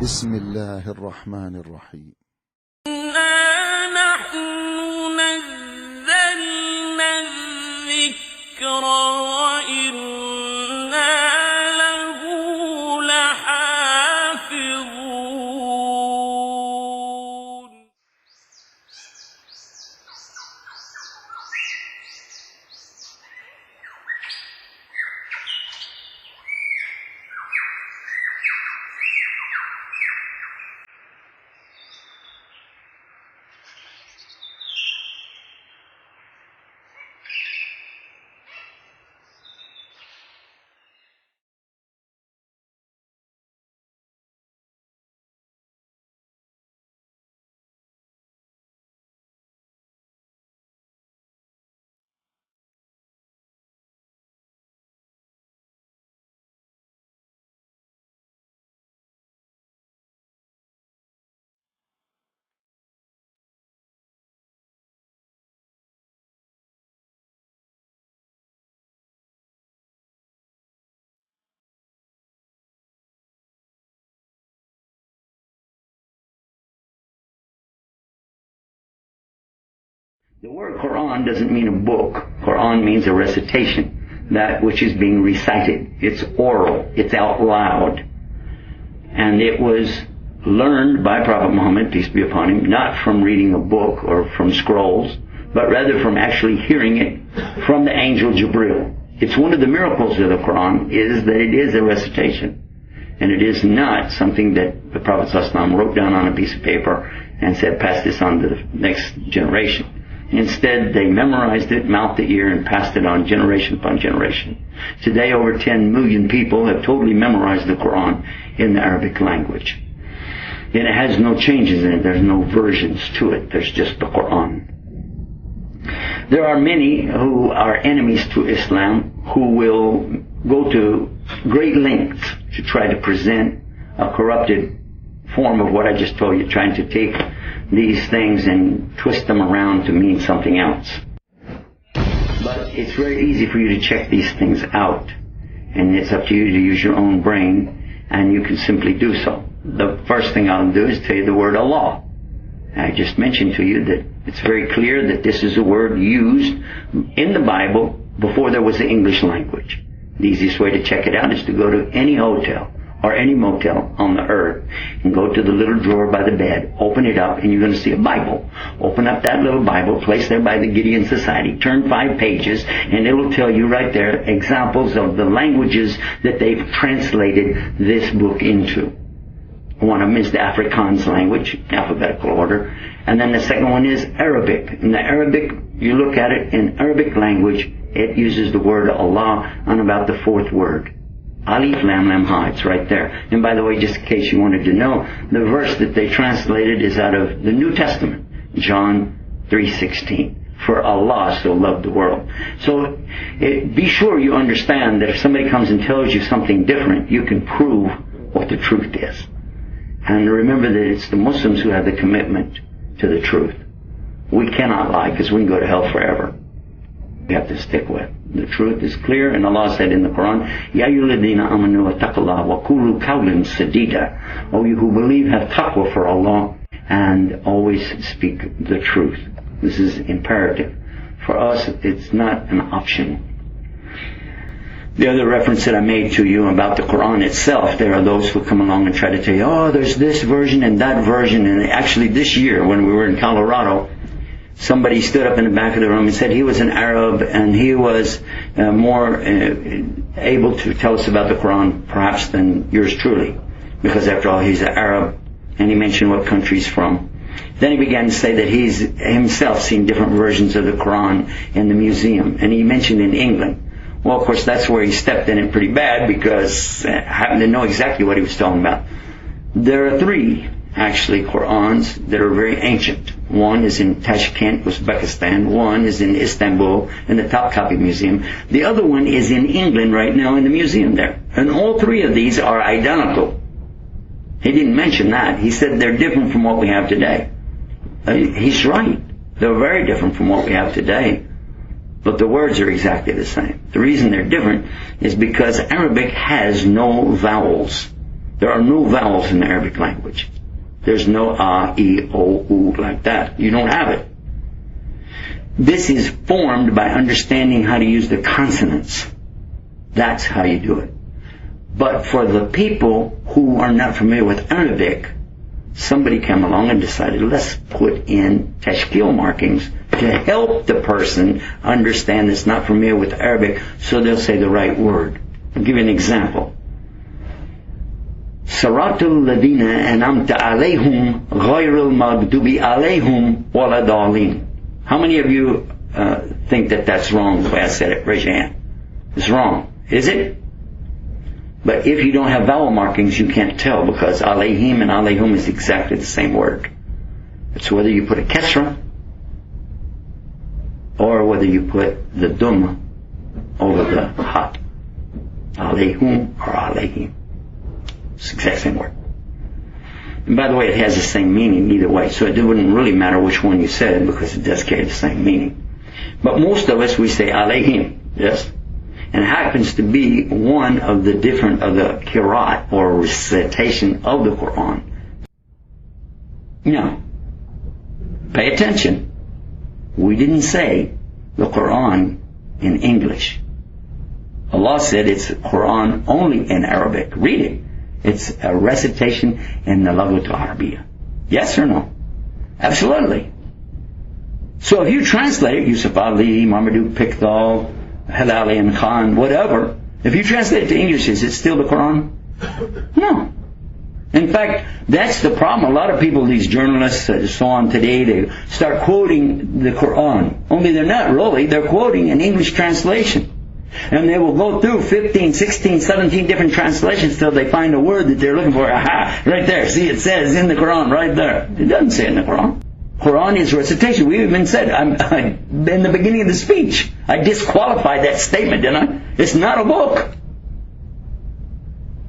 بسم الله الرحمن الرحيم. إنا نحن نزلنا الذكر وإنا له لحافظون. The word Qur'an doesn't mean a book. Qur'an means a recitation, that which is being recited. It's oral, it's out loud. And it was learned by Prophet Muhammad, peace be upon him, not from reading a book or from scrolls, but rather from actually hearing it from the angel Jibril. It's one of the miracles of the Qur'an is that it is a recitation. And it is not something that the Prophet ﷺ wrote down on a piece of paper and said, pass this on to the next generation. Instead, they memorized it mouth to ear and passed it on generation upon generation. Today, over 10 million people have totally memorized the Quran in the Arabic language. And it has no changes in it. There's no versions to it. There's just the Quran. There are many who are enemies to Islam who will go to great lengths to try to present a corrupted form of what I just told you, trying to take these things and twist them around to mean something else. But it's very easy for you to check these things out, and it's up to you to use your own brain, and you can simply do so. The first thing I'll do is tell you the word Allah. I just mentioned to you that it's very clear that this is a word used in the Bible before there was the English language. The easiest way to check it out is to go to any hotel or any motel on the earth and go to the little drawer by the bed, open it up, and you're going to see a Bible. Open up that little Bible placed there by the Gideon Society, turn 5 pages, and it'll tell you right there examples of the languages that they've translated this book into. One of them is the Afrikaans language, alphabetical order, and then the second one is Arabic. In the Arabic, you look at it in Arabic language, it uses the word Allah on about the 4th word. Alif Lam Lam Ha, it's right there. And by the way, just in case you wanted to know, the verse that they translated is out of the New Testament, John 3:16. For Allah so loved the world. So be sure you understand that if somebody comes and tells you something different, you can prove what the truth is. And remember that it's the Muslims who have the commitment to the truth. We cannot lie because we can go to hell forever. We have to stick with. The truth is clear, and Allah said in the Quran, Ya ayyuhalladhina amanu wattaqullah wa qulu qawlan sadida. O you who believe, have taqwa for Allah and always speak the truth. This is imperative. For us, it's not an option. The other reference that I made to you about the Quran itself, there are those who come along and try to tell you, oh, there's this version and that version. And actually this year, when we were in Colorado, somebody stood up in the back of the room and said he was an Arab and he was more able to tell us about the Quran perhaps than yours truly, because after all he's an Arab, and he mentioned what country he's from. Then he began to say that he's himself seen different versions of the Quran in the museum, and he mentioned in England. Well, of course, that's where he stepped in it pretty bad, because I happen to know exactly what he was talking about. There are 3 actually Qur'ans that are very ancient. One is in Tashkent, Uzbekistan. One is in Istanbul in the Topkapi Museum. The other one is in England right now in the museum there. And all 3 of these are identical. He didn't mention that. He said they're different from what we have today. He's right. They're very different from what we have today. But the words are exactly the same. The reason they're different is because Arabic has no vowels. There are no vowels in the Arabic language. There's no a, e, o, u like that. You don't have it. This is formed by understanding how to use the consonants. That's how you do it. But for the people who are not familiar with Arabic, somebody came along and decided, let's put in tashkil markings to help the person understand that's not familiar with Arabic, so they'll say the right word. I'll give you an example. Siratul ladina an'amta alayhum ghayril maghdubi alayhum waladallin. How many of you think that that's wrong the way I said it? Raise your hand. It's wrong. Is it? But if you don't have vowel markings, you can't tell, because alayhim and alayhum is exactly the same word. It's whether you put a kesra or whether you put the dhamma over the ha. Alayhum or alayhim. It's the exact same word. And by the way, it has the same meaning either way, so it wouldn't really matter which one you said, because it does carry the same meaning. But most of us, we say alayhim, yes? And it happens to be one of the different of the qira'at, or recitation of the Qur'an. Now, pay attention. We didn't say the Qur'an in English. Allah said it's Qur'an only in Arabic. Read it. It's a recitation in the Lughat al-Arabiya. Yes or no? Absolutely. So if you translate it, Yusuf Ali, Marmaduke Pickthall, Halali and Khan, whatever, if you translate it to English, is it still the Quran? No. In fact, that's the problem. A lot of people, these journalists and so on today, they start quoting the Quran. Only they're not really. They're quoting an English translation. And they will go through 15, 16, 17 different translations till they find a word that they're looking for. Aha! Right there. See, it says in the Quran right there. It doesn't say in the Quran. Quran is recitation. We even said, in the beginning of the speech, I disqualified that statement, didn't I? It's not a book.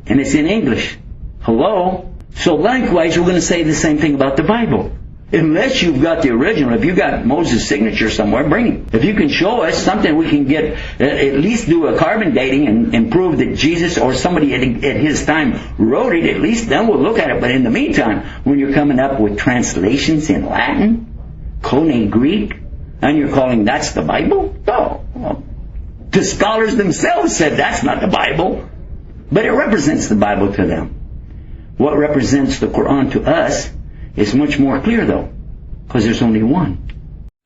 And it's in English. Hello? So likewise, we're going to say the same thing about the Bible. Unless you've got the original, if you've got Moses' signature somewhere, bring it. If you can show us something we can get, at least do a carbon dating and prove that Jesus or somebody at his time wrote it, at least then we'll look at it. But in the meantime, when you're coming up with translations in Latin, Koine Greek, and you're calling that's the Bible? No. Well, the scholars themselves said that's not the Bible. But it represents the Bible to them. What represents the Quran to us is much more clear, though, because there's only one.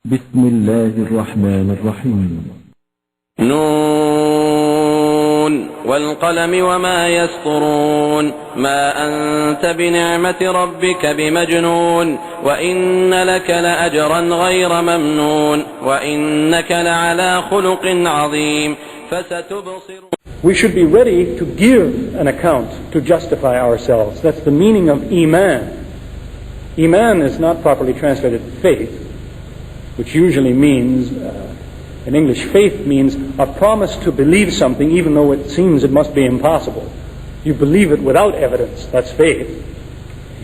بسم الله الرحمن الرحيم. نون والقلم وما يسطرون ما أنت بنعمة ربك بمجنون وإن لك لأجرا غير ممنون وإنك لعلى خلق عظيم فستبصر. We should be ready to give an account to justify ourselves. That's the meaning of Iman. Iman is not properly translated faith, which usually means, in English, faith means a promise to believe something even though it seems it must be impossible. You believe it without evidence. That's faith.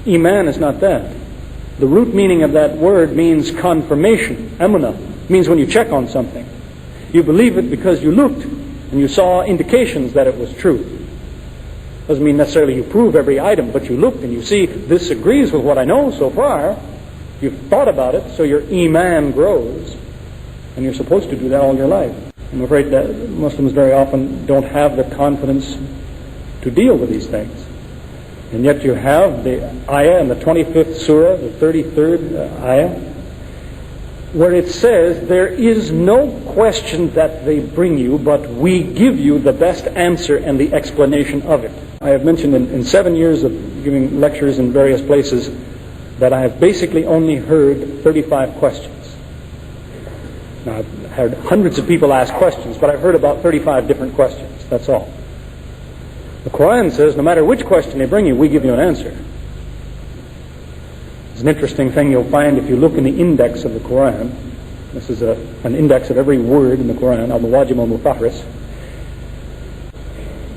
Iman is not that. The root meaning of that word means confirmation. Emunah means when you check on something. You believe it because you looked and you saw indications that it was true. Doesn't mean necessarily you prove every item, but you look and you see this agrees with what I know so far. You've thought about it, so your Iman grows. And you're supposed to do that all your life. I'm afraid that Muslims very often don't have the confidence to deal with these things. And yet you have the ayah in the 25th surah, the 33rd ayah, where it says, there is no question that they bring you, but we give you the best answer and the explanation of it. I have mentioned in 7 years of giving lectures in various places that I have basically only heard 35 questions. Now, I've heard hundreds of people ask questions, but I've heard about 35 different questions. That's all. The Quran says no matter which question they bring you, we give you an answer. It's an interesting thing you'll find if you look in the index of the Quran. This is an index of every word in the Quran, al-Muwajim al-Mufahris.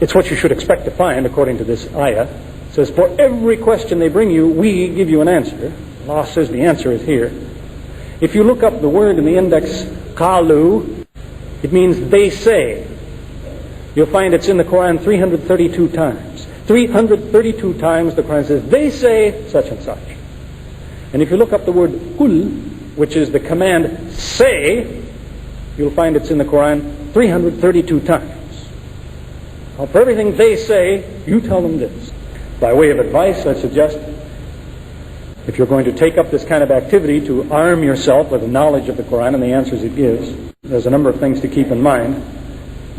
It's what you should expect to find according to this ayah. It says, for every question they bring you, we give you an answer. Allah says the answer is here. If you look up the word in the index, qalu, it means they say. You'll find it's in the Quran 332 times. 332 times the Quran says, they say such and such. And if you look up the word kul, which is the command say, you'll find it's in the Quran 332 times. Now, for everything they say, you tell them this. By way of advice, I suggest, if you're going to take up this kind of activity, to arm yourself with the knowledge of the Quran and the answers it gives. There's a number of things to keep in mind.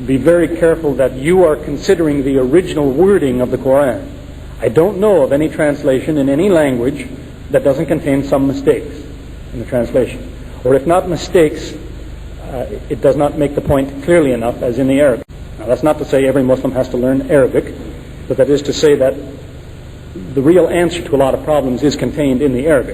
Be very careful that you are considering the original wording of the Quran. I don't know of any translation in any language that doesn't contain some mistakes in the translation. Or if not mistakes, it does not make the point clearly enough, as in the Arabic. Now, that's not to say every Muslim has to learn Arabic, but that is to say that the real answer to a lot of problems is contained in the Arabic.